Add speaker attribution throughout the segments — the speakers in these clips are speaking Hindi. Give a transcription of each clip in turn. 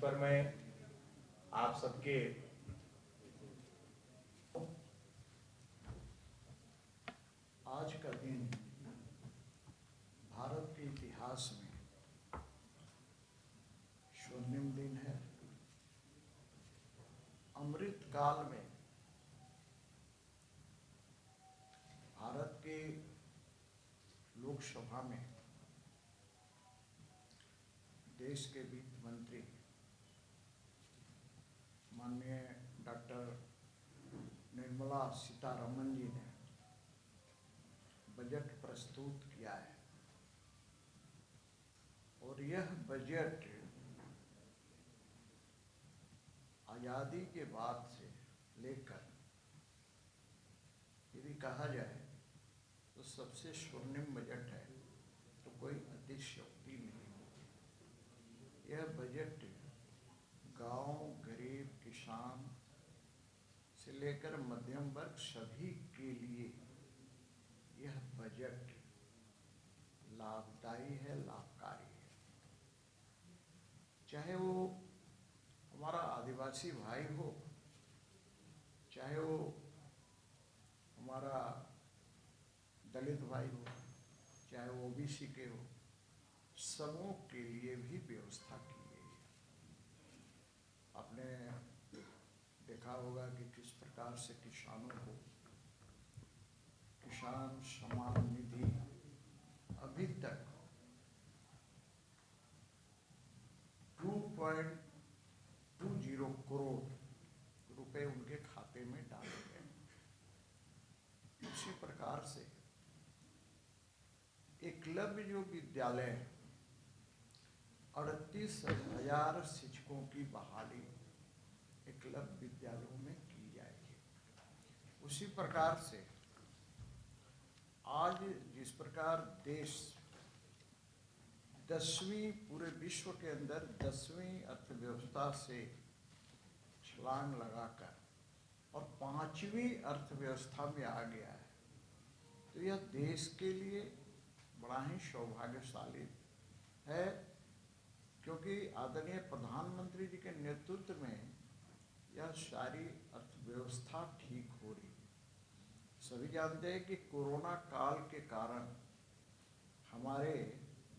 Speaker 1: पर मैं आप सबके
Speaker 2: आज का दिन भारत के इतिहास में स्वर्णिम दिन है। अमृत काल में भारत के लोकसभा में देश के वित्त मंत्री माननीय डॉक्टर निर्मला सीतारमण जी ने बजट प्रस्तुत किया है और यह बजट आज़ादी के बाद से लेकर यदि कहा जाए तो सबसे स्वर्णिम बजट है, तो कोई अतिशयोक्ति नहीं होगी। यह बजट गांव, गरीब, किसान से लेकर मध्यम वर्ग सभी के लिए यह बजट लाभदायी है, लाभकारी है। चाहे वो हमारा आदिवासी भाई हो, चाहे वो हमारा दलित भाई हो, चाहे वो ओबीसी के हो, सबों के लिए भी व्यवस्था की गई है। आपने देखा होगा कि किस प्रकार से किसानों को किसान सम्मान निधि अभी तक 2.20 करोड़ रुपए उनके खाते में डाले गए। उसी प्रकार से एकलव्य जो विद्यालय है, 38,000 शिक्षकों की बहाली एकलव्य विद्यालयों में की जाएगी। उसी प्रकार से आज जिस प्रकार देश 10वीं पूरे विश्व के अंदर 10वीं अर्थव्यवस्था से छलांग लगाकर और 5वीं अर्थव्यवस्था में आ गया है, तो यह देश के लिए बड़ा ही सौभाग्यशाली है, क्योंकि आदरणीय प्रधानमंत्री जी के नेतृत्व में यह सारी अर्थव्यवस्था ठीक हो रही है। सभी जानते हैं कि कोरोना काल के कारण हमारे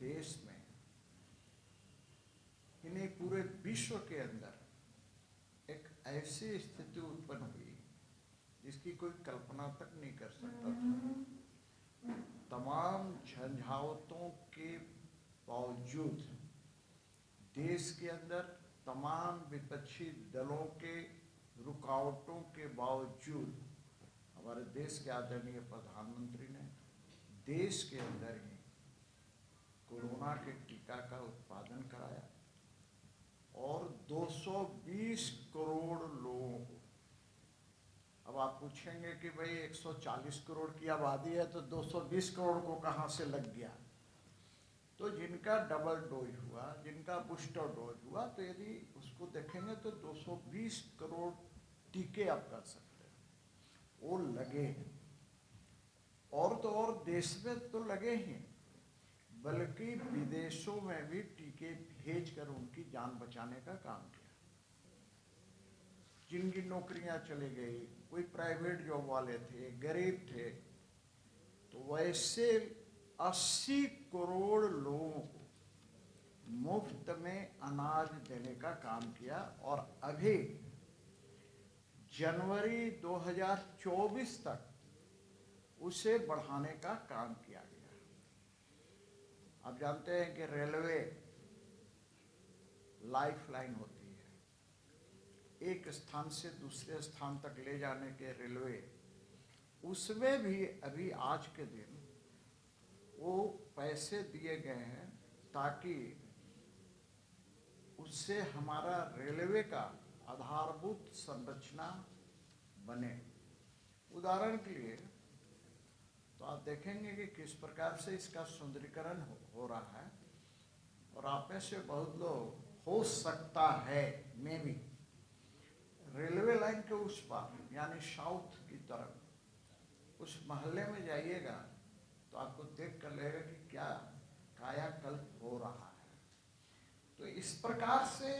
Speaker 2: देश में इन्हें पूरे विश्व के अंदर एक ऐसी स्थिति उत्पन्न हुई जिसकी कोई कल्पना तक नहीं कर सकता था। तमाम झंझावतों के बावजूद देश के अंदर तमाम विपक्षी दलों के रुकावटों के बावजूद हमारे देश के आदरणीय प्रधानमंत्री ने देश के अंदर ही कोरोना के टीका का उत्पादन कराया और 220 करोड़ लोगों को, अब आप पूछेंगे कि भाई 140 करोड़ की आबादी है तो 220 करोड़ को कहाँ से लग गया, तो जिनका डबल डोज हुआ, जिनका बूस्टर डोज हुआ, तो यदि उसको देखेंगे तो 220 करोड़ टीके आप कर सकते हैं, वो लगे। और तो और देश में तो लगे ही, बल्कि विदेशों में भी टीके भेजकर उनकी जान बचाने का काम किया। जिनकी नौकरियां चली गई, कोई प्राइवेट जॉब वाले थे, गरीब थे, तो वैसे 80 करोड़ लोगों को मुफ्त में अनाज देने का काम किया और अभी जनवरी 2024 तक उसे बढ़ाने का काम किया गया। आप जानते हैं कि रेलवे लाइफलाइन होती है, एक स्थान से दूसरे स्थान तक ले जाने के रेलवे, उसमें भी अभी आज के दिन वो पैसे दिए गए हैं ताकि उससे हमारा रेलवे का आधारभूत संरचना बने। उदाहरण के लिए तो आप देखेंगे कि किस प्रकार से इसका सुंदरीकरण हो रहा है, और आप में से बहुत लोग हो सकता है मैं भी रेलवे लाइन के उस पार यानी साउथ की तरफ उस मोहल्ले में जाइएगा तो आपको देख कर लगेगा कि क्या कायाकल्प हो रहा है। तो इस प्रकार से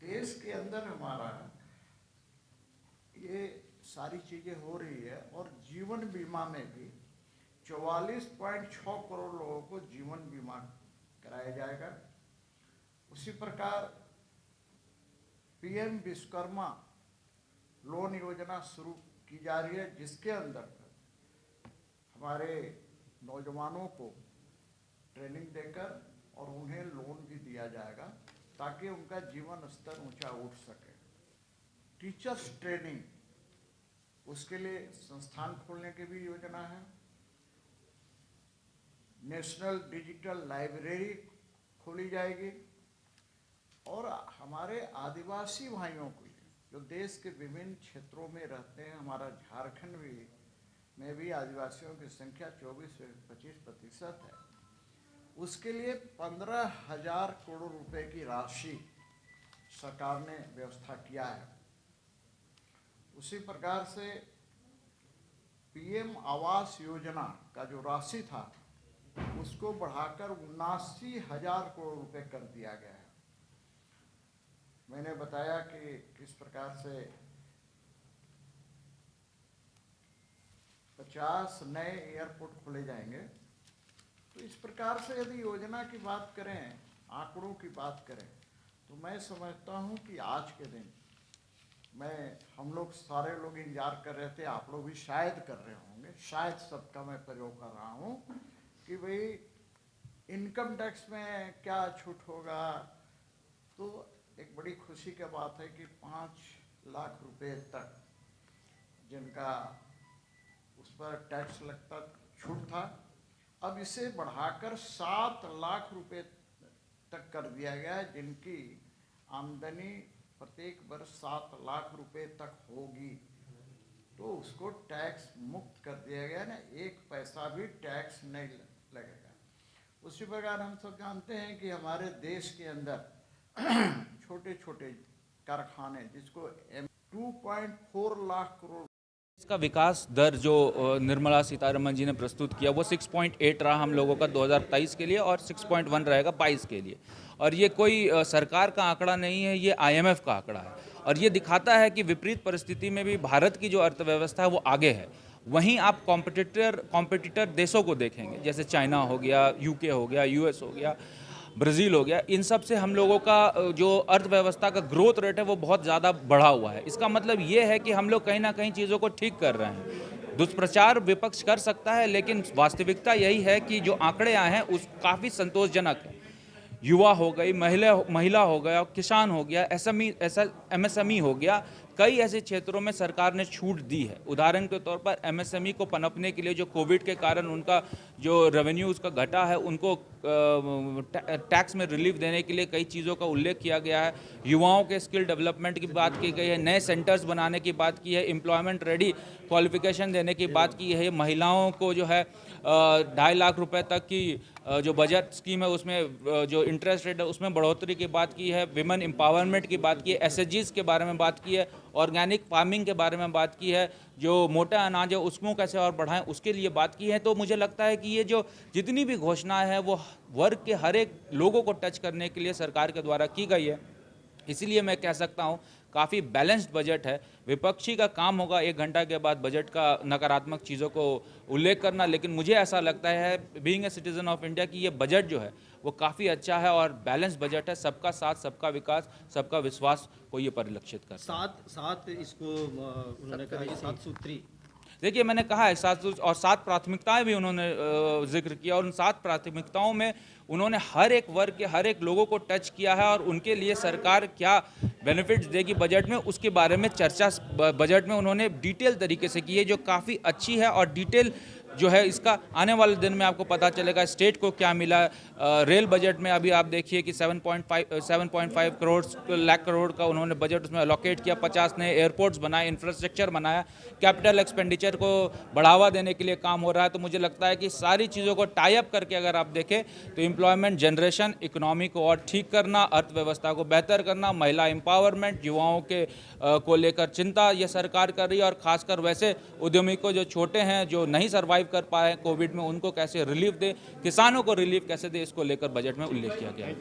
Speaker 2: देश के अंदर हमारा ये सारी चीजें हो रही है, और जीवन बीमा में भी 44.6 करोड़ लोगों को जीवन बीमा कराया जाएगा। उसी प्रकार पीएम विश्वकर्मा लोन योजना शुरू की जा रही है, जिसके अंदर हमारे नौजवानों को ट्रेनिंग देकर और उन्हें लोन भी दिया जाएगा ताकि उनका जीवन स्तर ऊंचा उठ सके। टीचर्स ट्रेनिंग, उसके लिए संस्थान खोलने की भी योजना है। नेशनल डिजिटल लाइब्रेरी खोली जाएगी, और हमारे आदिवासी भाइयों को जो देश के विभिन्न क्षेत्रों में रहते हैं, हमारा झारखंड में भी आदिवासियों की संख्या 24 से 25% है, उसके लिए 15,000 करोड़ रुपए की राशि सरकार ने व्यवस्था किया है। उसी प्रकार से पीएम आवास योजना का जो राशि था उसको बढ़ाकर 79,000 करोड़ रुपए कर दिया गया है। मैंने बताया कि किस प्रकार से 50 नए एयरपोर्ट खोले जाएंगे। तो इस प्रकार से यदि योजना की बात करें, आंकड़ों की बात करें, तो मैं समझता हूं कि आज के दिन हम लोग सारे लोग इंतजार कर रहे थे, आप लोग भी शायद कर रहे होंगे, शायद सबका मैं प्रयोग कर रहा हूं कि भाई इनकम टैक्स में क्या छूट होगा। तो एक बड़ी खुशी की बात है कि 5 लाख रुपए तक जिनका उस पर टैक्स लगता छूट था, अब इसे बढ़ाकर 7 लाख रुपए तक कर दिया गया है, जिनकी आमदनी प्रत्येक वर्ष 7 लाख रुपए तक होगी तो उसको टैक्स मुक्त कर दिया गया ना, 1 पैसा भी टैक्स नहीं लगेगा। उसी प्रकार हम सब जानते हैं कि हमारे देश के अंदर छोटे छोटे कारखाने, जिसको 2.4 लाख करोड़
Speaker 3: इसका विकास दर जो निर्मला सीतारमण जी ने प्रस्तुत किया वो 6.8 रहा हम लोगों का 2023 के लिए, और 6.1 रहेगा 22 के लिए। और ये कोई सरकार का आंकड़ा नहीं है, ये IMF का आंकड़ा है, और ये दिखाता है कि विपरीत परिस्थिति में भी भारत की जो अर्थव्यवस्था है वो आगे है। वहीं आप कॉम्पिटिटर देशों को देखेंगे, जैसे चाइना हो गया, UK हो गया, US हो गया, ब्राज़ील हो गया, इन सब से हम लोगों का जो अर्थव्यवस्था का ग्रोथ रेट है वो बहुत ज़्यादा बढ़ा हुआ है। इसका मतलब ये है कि हम लोग कहीं ना कहीं चीज़ों को ठीक कर रहे हैं। दुष्प्रचार विपक्ष कर सकता है, लेकिन वास्तविकता यही है कि जो आंकड़े आए हैं उस काफ़ी संतोषजनक है। युवा हो गई, महिला हो गया, किसान हो गया, MSME हो गया, कई ऐसे क्षेत्रों में सरकार ने छूट दी है। उदाहरण के तौर पर MSME को पनपने के लिए जो कोविड के कारण उनका जो रेवेन्यू उसका घटा है, उनको टैक्स में रिलीफ देने के लिए कई चीज़ों का उल्लेख किया गया है। युवाओं के स्किल डेवलपमेंट की बात की गई है, नए सेंटर्स बनाने की बात की है, एम्प्लॉयमेंट रेडी क्वालिफिकेशन देने की बात की है, महिलाओं को जो है 2.5 लाख रुपए तक की जो बजट स्कीम है उसमें जो इंटरेस्ट रेट है उसमें बढ़ोतरी की बात की है, विमेन एम्पावरमेंट की बात की है, SHGs के बारे में बात की है, ऑर्गेनिक फार्मिंग के बारे में बात की है, जो मोटा अनाज है उसको कैसे और बढ़ाएं उसके लिए बात की है। तो मुझे लगता है कि ये जो जितनी भी घोषणाएं हैं वो वर्ग के हर एक लोगों को टच करने के लिए सरकार के द्वारा की गई है। इसीलिए मैं कह सकता हूँ काफ़ी बैलेंस्ड बजट है। विपक्षी का काम होगा 1 घंटा के बाद बजट का नकारात्मक चीज़ों को उल्लेख करना, लेकिन मुझे ऐसा लगता है being a citizen of India कि ये बजट जो है वो काफ़ी अच्छा है और बैलेंस बजट है। सबका साथ, सबका विकास, सबका विश्वास को ये परिलक्षित करता है।
Speaker 4: सात इसको उन्होंने कहा कि 7 सूत्री।
Speaker 3: देखिए, मैंने कहा है 7 प्राथमिकताएं भी उन्होंने जिक्र किया, और उन 7 प्राथमिकताओं में उन्होंने हर एक वर्ग के हर एक लोगों को टच किया है, और उनके लिए सरकार क्या बेनिफिट्स देगी बजट में उसके बारे में चर्चा बजट में उन्होंने डिटेल तरीके से की है, जो काफ़ी अच्छी है। और डिटेल जो है इसका आने वाले दिन में आपको पता चलेगा स्टेट को क्या मिला। रेल बजट में अभी आप देखिए कि 7.5 लाख करोड़ का उन्होंने बजट उसमें अलोकेट किया, 50 नए एयरपोर्ट्स बनाए, इंफ्रास्ट्रक्चर बनाया, कैपिटल एक्सपेंडिचर को बढ़ावा देने के लिए काम हो रहा है। तो मुझे लगता है कि सारी चीज़ों को टाई अप करके अगर आप देखें तो एम्प्लॉयमेंट जनरेशन, इकोनॉमी को और ठीक करना, अर्थव्यवस्था को बेहतर करना, महिला एम्पावरमेंट, युवाओं के को लेकर चिंता ये सरकार कर रही है, और खासकर वैसे उद्यमी को जो छोटे हैं, जो नहीं सर्वाइव कर पाए कोविड में, उनको कैसे रिलीफ दे, किसानों को रिलीफ कैसे दे, इसको लेकर बजट में उल्लेख किया गया है।